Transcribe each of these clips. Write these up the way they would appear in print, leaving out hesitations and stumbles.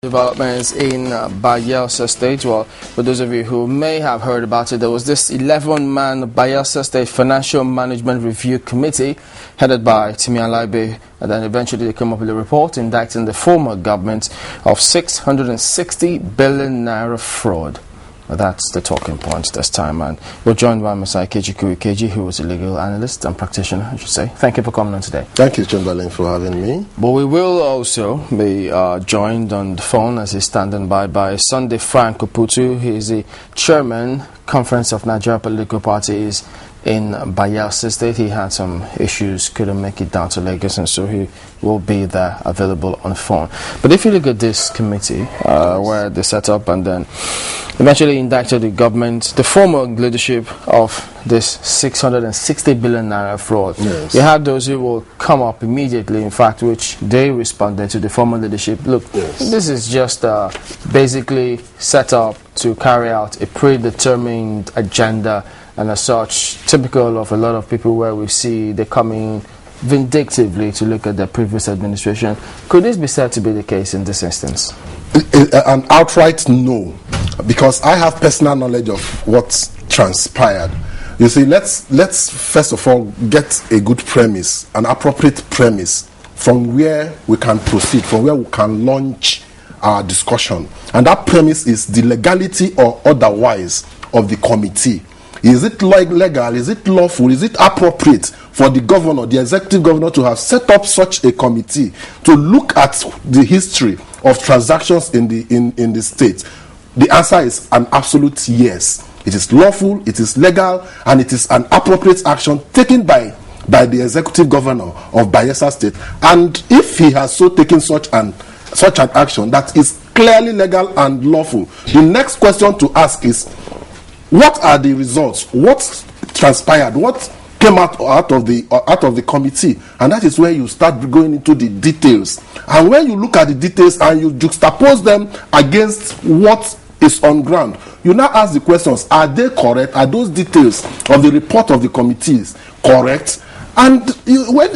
Developments in Bayelsa State. Well, for those of you who may have heard about it, there was this 11-man Bayelsa State Financial Management Review Committee headed by Timi Alaibe, and then eventually they came up with a report indicting the former government of 660 billion naira fraud. That's the talking point this time, and we're joined by Mr. Ikechukwu Ikeji, who is a legal analyst and practitioner, I should say. Thank you for coming on today. Thank you, Chamberlain, for having me. But we will also be joined on the phone as he's standing by Sunday Frank Oputu. He is the chairman, Conference of Nigeria Political Parties in Bayelsa State. He had some issues, couldn't make it down to Lagos, and so he will be there available on the phone. But if you look at this committee, where they set up and then eventually indicted the government, the former leadership of this 660 billion naira fraud. Yes. You had those who will come up immediately, in fact, which they responded to the former leadership. Look, yes, this is just basically set up to carry out a predetermined agenda, and as such, typical of a lot of people where we see they coming vindictively to look at the previous administration. Could this be said to be the case in this instance? An outright no, because I have personal knowledge of what transpired. You see, let's first of all get a good premise, an appropriate premise from where we can proceed, from where we can launch our discussion. And that premise is the legality or otherwise of the committee. Is it legal? Is it lawful? Is it appropriate for the governor, the executive governor, to have set up such a committee to look at the history of transactions in the state? The answer is an absolute yes. It is lawful, it is legal, and it is an appropriate action taken by the executive governor of Bayelsa State. And if he has so taken such an action that is clearly legal and lawful, the next question to ask is, what are the results? What transpired? What came out of the committee? And that is where you start going into the details. And when you look at the details and you juxtapose them against what is on ground, you now ask the questions: are they correct? Are those details of the report of the committees correct? And when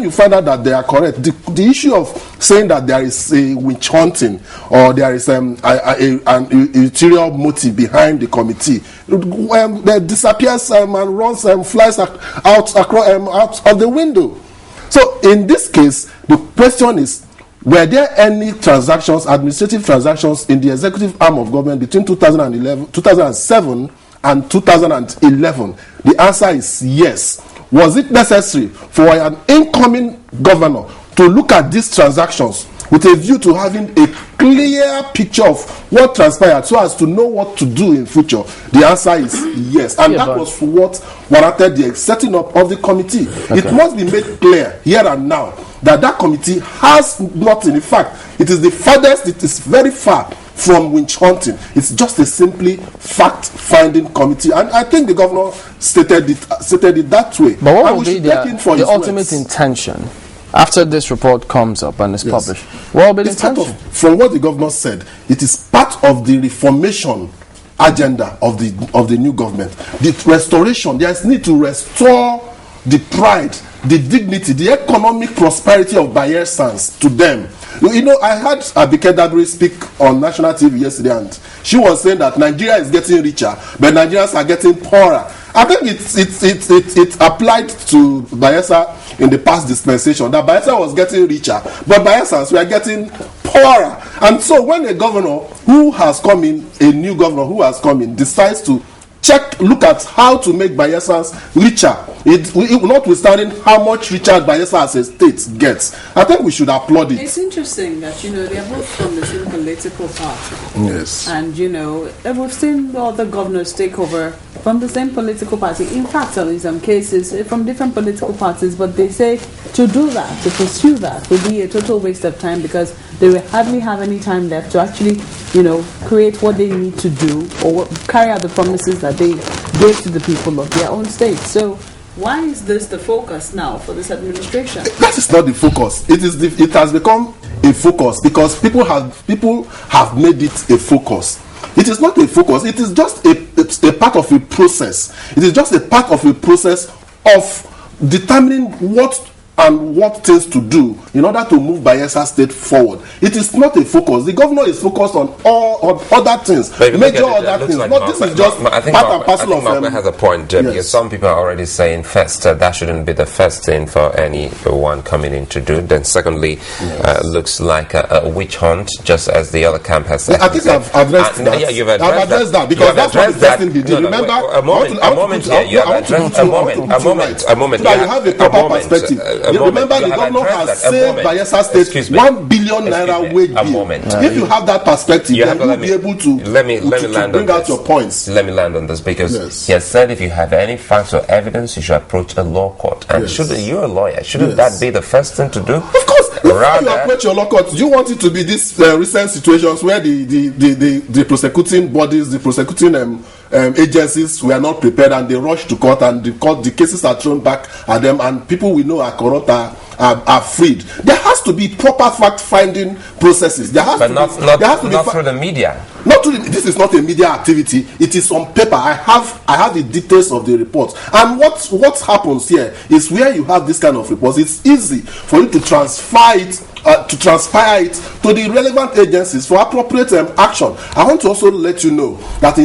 you find out that they are correct, the issue of saying that there is a witch hunting or there is an ulterior motive behind the committee, that disappears and runs and flies out of the window. So in this case, the question is, were there any transactions, administrative transactions, in the executive arm of government between 2007 and 2011? The answer is yes. Was it necessary for an incoming governor to look at these transactions with a view to having a clear picture of what transpired so as to know what to do in future? The answer is yes. And that was what warranted the setting up of the committee. Okay. It must be made clear here and now that committee has nothing. In fact, it is the farthest, it is very far from witch hunting. It's just a simply fact-finding committee, and I think the governor stated it that way. But what will be the ultimate intention after this report comes up and is published? What will be the intention? From what the governor said, it is part of the reformation agenda of the new government. The restoration, there is need to restore the pride, the dignity, the economic prosperity of Bayelsans to them. You know, I heard Abike Dadri speak on national TV yesterday, and she was saying that Nigeria is getting richer, but Nigerians are getting poorer. I think it applied to Bayelsa in the past dispensation, that Bayelsa was getting richer, but Bayelsans were getting poorer. And so when a governor who has come in, a new governor who has come in, decides to look at how to make Bayelsans richer, notwithstanding how much richer Bayelsa as a state gets, I think we should applaud it. It's interesting that, they are both from the same political party. Yes. And, we've seen other governors take over from the same political party. In fact, in some cases, from different political parties, but they say to do that, to pursue that, would be a total waste of time, because they will hardly have any time left to actually, create what they need to do or carry out the promises that they gave to the people of their own state. So why is this the focus now for this administration? That is not the focus. It has become a focus because people have made it a focus. It is not a focus. It is just a part of a process. It is just a part of a process of determining what and what things to do in order to move Bayelsa State forward. It is not a focus. The governor is focused on all other things, major other things. Like this is just part and parcel of Mark has a point, because some people are already saying first that shouldn't be the first thing for anyone coming in to do. Then secondly, looks like a witch hunt, just as the other camp has said. I think I've addressed that. Yeah, you've addressed that because that's what the first thing he did. Remember, a moment. You have addressed a moment. So that you have a proper perspective. Remember, the governor has saved Bayelsa State 1 billion naira wage bill. If you have that perspective, then you'll be able to bring out your points. Let me land on this, because he has said if you have any facts or evidence, you should approach a law court. And you're a lawyer, shouldn't that be the first thing to do? Of course. If you approach your law court, do you want it to be these recent situations where the prosecuting bodies, the prosecuting agencies were not prepared and they rush to court, and the cases are thrown back at them, and people we know are corrupt are freed? There has to be proper fact-finding processes. Not through the media. This is not a media activity. It is on paper. I have the details of the report. And what happens here is, where you have this kind of reports, it's easy for you to transpire it to the relevant agencies for appropriate action. I want to also let you know that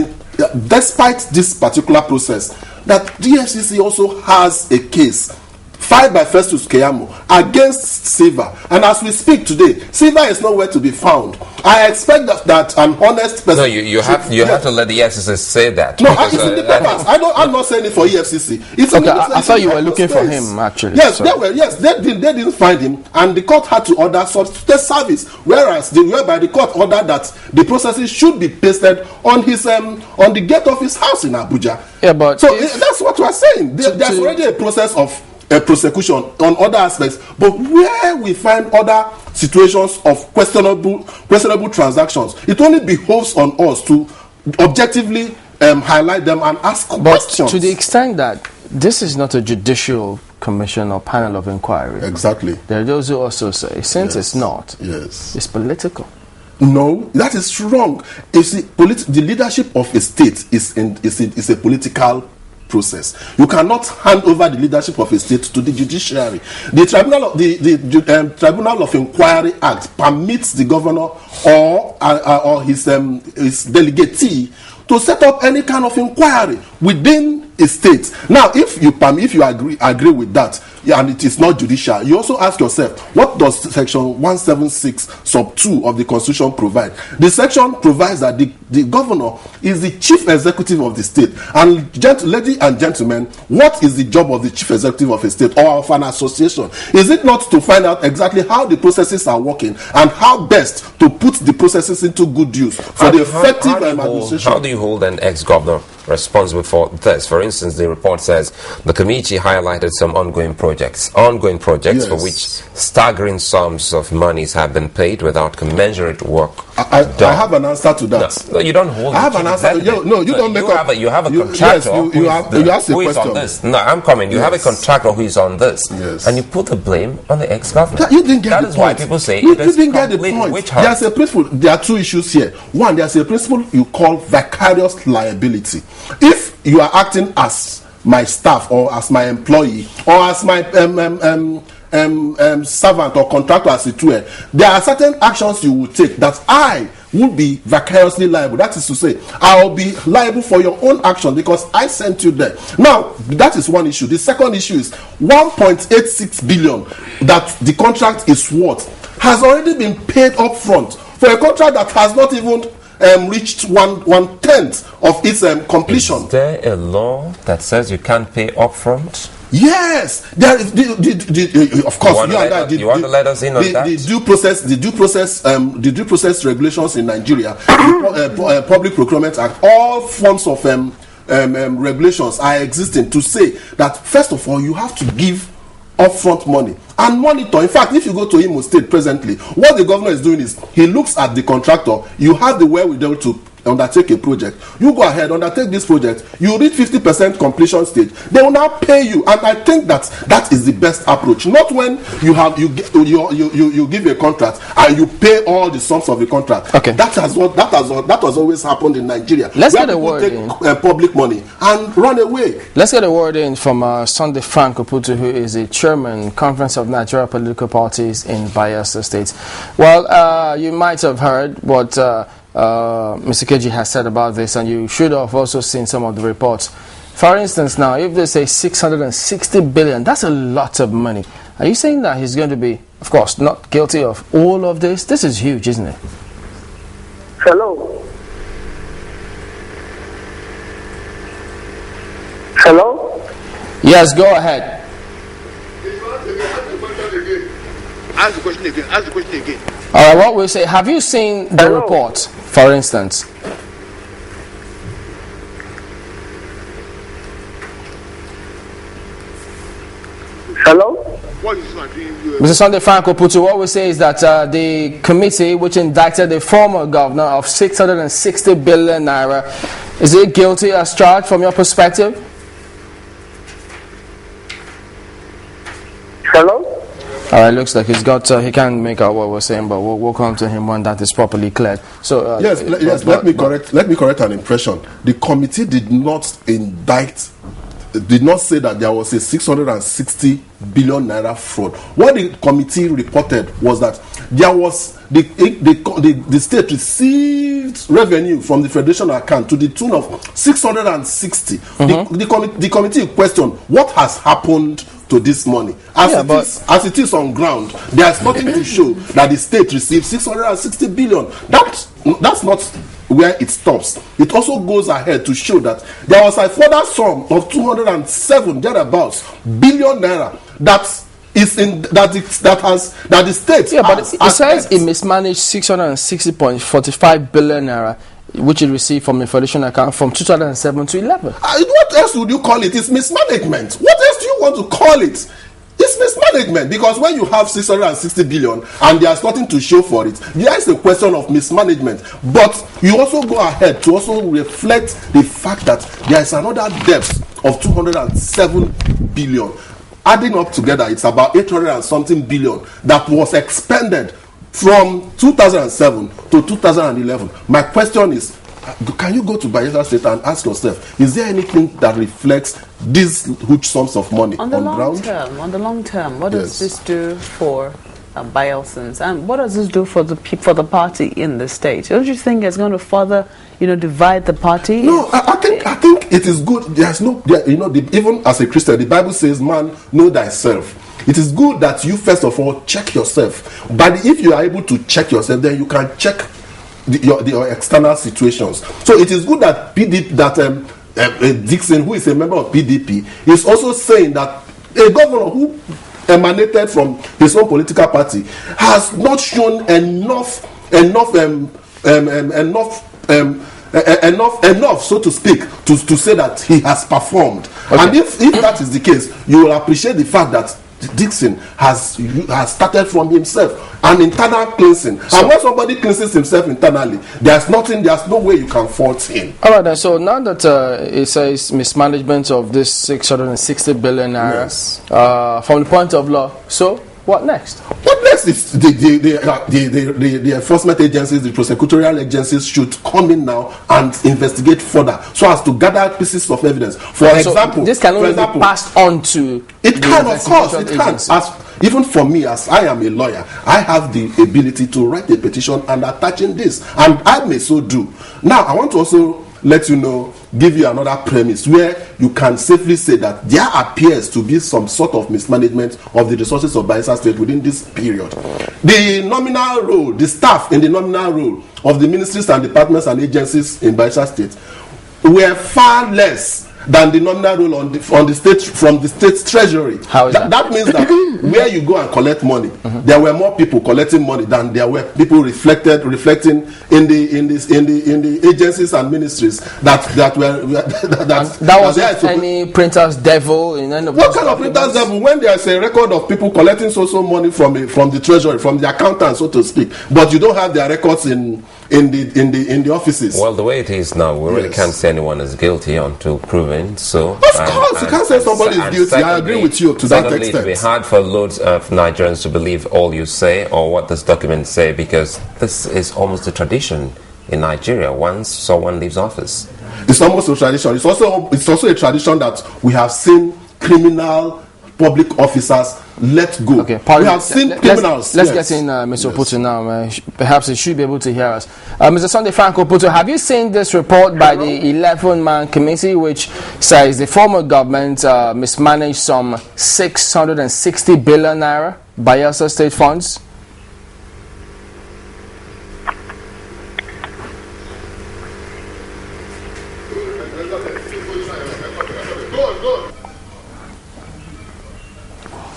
despite this particular process, that DFCC also has a case filed by Festus Keyamo against Silva, and as we speak today, Silva is nowhere to be found. I expect that an honest person. No, you have to let the EFCC say that. No, it's in the papers. I'm not saying it for EFCC. I thought you were looking for him, actually. Yes, they didn't find him, and the court had to order substitute service, whereby the court ordered that the processes should be pasted on his on the gate of his house in Abuja. Yeah, but so that's what we're saying. There's already a process of prosecution on other aspects, but where we find other situations of questionable transactions, it only behoves on us to objectively highlight them and ask questions. To the extent that this is not a judicial commission or panel of inquiry, exactly, there are those who also say, since it's not, it's political. No, that is wrong. You see, the leadership of a state is a political process. You cannot hand over the leadership of a state to the judiciary. The Tribunal of Inquiry Act permits the governor or his delegatee to set up any kind of inquiry within a state. Now, if you agree with that, and it is not judicial, you also ask yourself, what does section 176 sub 2 of the Constitution provide? The section provides that the governor is the chief executive of the state. And ladies and gentlemen, what is the job of the chief executive of a state or of an association? Is it not to find out exactly how the processes are working and how best to put the processes into good use for the effective administration? How do you hold an ex-governor responsible for this? For instance, the report says the committee highlighted some ongoing projects for which staggering sums of monies have been paid without commensurate work I have an answer to that. No, you don't hold. I have an answer. You have a contractor. You ask a question. On this. No, I'm coming. You have a contractor who is on this, and you put the blame on the ex-governor. You didn't get that the is point. Why people say you didn't get the point. There's a principle. There are two issues here. One, there's a principle you call vicarious liability. If you are acting as my staff or as my employee or as my servant or contractor, as it were, there are certain actions you will take that I will be vicariously liable. That is to say, I will be liable for your own action because I sent you there. Now, that is one issue. The second issue is 1.86 billion that the contract is worth has already been paid up front for a contract that has not even reached one tenth of its completion. Is there a law that says you can't pay up front? Yes, there is. Of course, you want to let us in on that? The due process regulations in Nigeria, the Public Procurement Act, all forms of regulations are existing to say that first of all you have to give upfront money and monitor. In fact, if you go to Imo State presently, what the governor is doing is he looks at the contractor. You have the wherewithal to undertake a project. You go ahead, undertake this project. You reach 50% completion stage. They will now pay you, and I think that is the best approach. Not when you give a contract and you pay all the sums of the contract. Okay. That has always happened in Nigeria. Let's get a word in. Public money and run away. Let's get a word in from Sunday Frank Oputu, who is the chairman, Conference of Nigeria Political Parties in Bayelsa State. Well, you might have heard what Mr. Ikeji has said about this, and you should have also seen some of the reports. For instance, now, if they say 660 billion, that's a lot of money. Are you saying that he's going to be, of course, not guilty of all of this? This is huge, isn't it? Hello? Hello? Yes, go ahead. Ask the question again. Ask the question again. All right, what we'll say, have you seen the report, for instance? Hello? What is not doing? Mr. Sunday Frank Oputu, what we say is that the committee which indicted the former governor of 660 billion naira, is he guilty as charged from your perspective? Hello? All right, looks like he can't make out what we're saying, but we'll come to him when that is properly cleared. So yes. Let me correct an impression. The committee did not say that there was a 660 billion naira fraud. What the committee reported was that there was the state received revenue from the federation account to the tune of 660. The committee questioned what has happened to this money. As it is on ground, there is nothing to show that the state received 660 billion. That's not where it stops. It also goes ahead to show that there was a further sum of 207 thereabouts billion naira that the state. Yeah, but it says it mismanaged 660.45 billion naira, which it received from the federation account from 2007 to 11. What else would you call it? It's mismanagement. What else do you want to call it? It's mismanagement, because when you have 660 billion and there's nothing to show for it, there is a question of mismanagement. But you also go ahead to also reflect the fact that there is another debt of 207 billion. Adding up together, it's about 800 and something billion that was expended from 2007 to 2011. My question is, can you go to Bayelsa State and ask yourself, is there anything that reflects these huge sums of money on ground? On the long term, what does this do for Bayelsans, and what does this do for the party in the state? Don't you think it's going to further, divide the party? No, I think it is good. There's no, even as a Christian, the Bible says, "Man, know thyself." It is good that you first of all check yourself. But if you are able to check yourself, then you can check your external situations. So it is good that Dixon, who is a member of PDP, is also saying that a governor who emanated from his own political party has not shown enough, so to speak, to say that he has performed. Okay. And if that is the case, you will appreciate the fact that Dixon has started from himself, an internal cleansing. And when somebody cleanses himself internally, there's no way you can fault him. All right, then. So now that it says mismanagement of this 660 billion naira, from the point of law, so what next? What next is the enforcement agencies, the prosecutorial agencies should come in now and investigate further so as to gather pieces of evidence. For example, this can only be passed on to it can, of course, it can. Even for me, as I am a lawyer, I have the ability to write a petition and attaching this, and I may so do. Now, I want to also let you know, give you another premise where you can safely say that there appears to be some sort of mismanagement of the resources of Bayelsa State within this period. The nominal role, the staff in the nominal role of the ministries and departments and agencies in Bayelsa State were far less than the nominal role on the state from the state treasury. How is that? That means that where you go and collect money, there were more people collecting money than there were people reflecting in the agencies and ministries that was any printer's devil in any of what kind of printer's devil when there's a record of people collecting so money from the treasury, from the accountant, so to speak, but you don't have their records in the offices. Well, the way it is now, we really can't say anyone is guilty until proven. So, of course, you can't say somebody is guilty. I agree with you to that extent. It will be hard for loads of Nigerians to believe all you say or what this document say, because this is almost a tradition in Nigeria. Once someone leaves office, it's almost a tradition. It's also a tradition that we have seen criminal public officers let go. Okay, we have seen criminals. Let's get in Mr. Oputu now. Perhaps he should be able to hear us. Mr. Sunday Frank Oputu, have you seen this report by the 11-man committee which says the former government mismanaged some 660 billion naira Bayelsa state funds?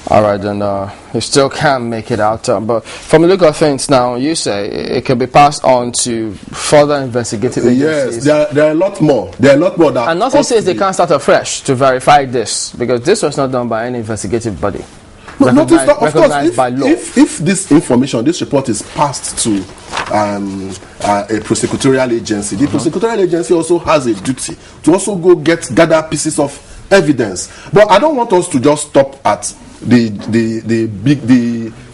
All right, then you still can't make it out. But from the look of things now, you say it can be passed on to further investigative agencies. Yes, there are a lot more. There are a lot more. That and nothing says they can't start afresh to verify this, because this was not done by any investigative body. No, recognized, of course, by law. If this information, this report is passed to a prosecutorial agency, the prosecutorial agency also has a duty to also go gather pieces of evidence. But I don't want us to just stop at the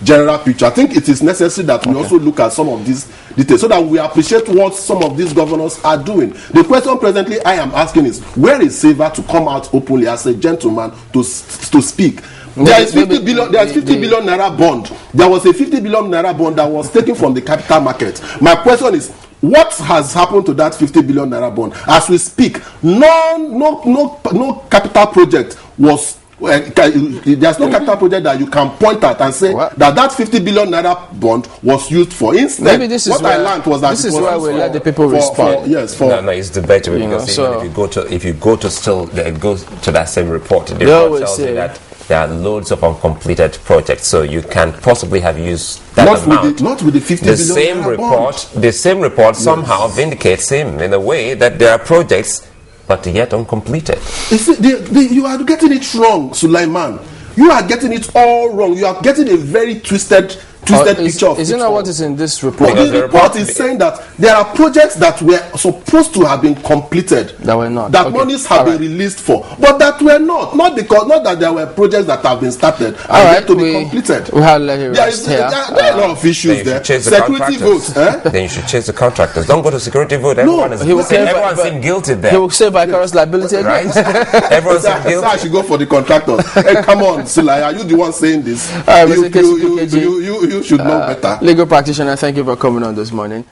general picture. I think it is necessary that we also look at some of these details so that we appreciate what some of these governors are doing. The question presently I am asking is, where is Saver to come out openly as a gentleman to speak? There is 50 billion naira bond. There was a 50 billion naira bond that was taken from the capital market. My question is, what has happened to that 50 billion naira bond? As we speak, no capital project was. There's no capital project that you can point at and say that 50 billion naira bond was used for. Instead, maybe this is what I learned was that this is where we let the people respond. No, it's debatable, because even if you go to that same report, the report tells you that there are loads of uncompleted projects, so you can possibly have used that amount. Not with the 50 billion report. The same report somehow vindicates him in a way that there are projects but yet uncompleted. You are getting it wrong, Sulaiman. You are getting it all wrong. You are getting a very twisted picture of it. Isn't that what is in this report? The report is saying that there are projects that were supposed to have been completed, that were not. That monies have been released for, but that were not. Not that there were projects that have been started and yet to be completed. We have let you rest here. There are a lot of issues there. Security votes. Then you should chase the contractors. Don't go to security vote. Everyone seems guilty there. He will say vicarious liability again. Right? Everyone seems guilty. I should go for the contractors. Hey, come on, Sulai, are you the one saying this? Mr. Ikechukwu Ikeji, you should know better. Legal practitioner, thank you for coming on this morning.